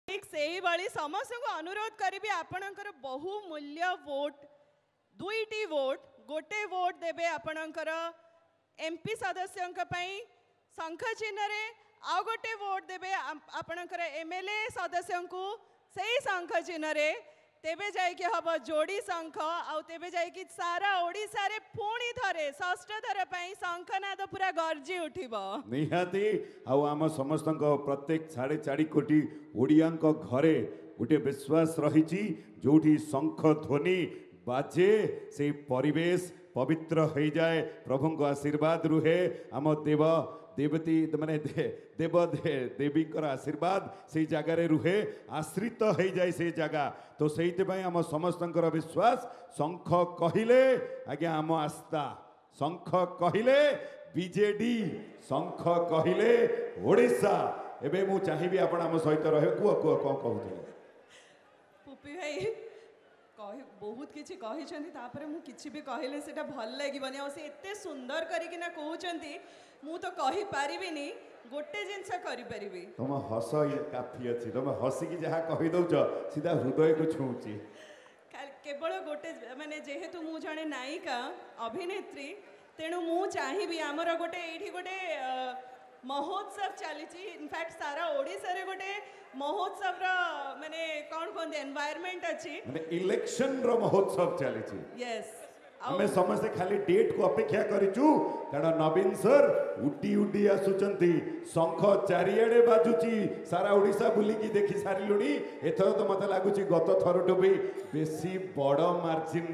ठीक से भाई समस्त को अनुरोध करी आपणकर बहुमूल्य वोट दुईटी वोट गोटे वोट देवे आपणकर एमपी सदस्यों शंख चिन्ह रे आउ गोटे वोट देवे आपणकर एमएलए सदस्यों को सही शंख चिन्ह रे तेबे जाइए हम जोड़ी शंख आउ तेबे जाइए सारा ओडिशा रे पुणी थरे षष्ठ थर शंखनाद पूरा गर्जी उठिबो निहाती आउ आम समस्त प्रत्येक 4.5 कोटी ओडिया घरे गोटे विश्वास रही जोठी शंख ध्वनि बाजे से परिवेश पवित्र हो जाए प्रभु को आशीर्वाद रुहे आम देव देवती माने देव देवी आशीर्वाद से जगार रुहे आश्रित हो जाए से जगह तो से आम समस्त विश्वास शंख कहले आज्ञा आम आस्था शंख कहले बीजेडी शंख कहले ओडिशा एबे मु चाहिबी आपण आम सहित रहे कुआ कुआ कौन कहते पुपी भाई बहुत किसी कही मु किसी भी कहले सेटा भल लगे से एते सुंदर करिकिना कहउचंती मु तो कहि पारिबिनी गोटे जिनस करि परिबी तुम हस ये काफी अछि तुम हसी की जहा कहि दउछ सीधा हृदय को छूची केवल गोटे माने जेहेतु मु जणे नायिका अभिनेत्री तेणु मु चाहिबी आमर गोटे एठी गोटे महोत्सव चली इनफैक्ट सारा ओडिशा रे गोटे महोत्सव रो माने कोन कोन एनवायरनमेंट अछि माने इलेक्शन रो महोत्सव चली यस हमें समस्त खाली डेट को अपेक्षा करिचु कारण नवीन सर उडी उडी आसुचंती शंख चारियाडे बाजुची सारा ओडिशा बुलिकी देखि सारिलुनी एथर तो मते लागुची गत थरटो भी बेसी बड़ मार्जिन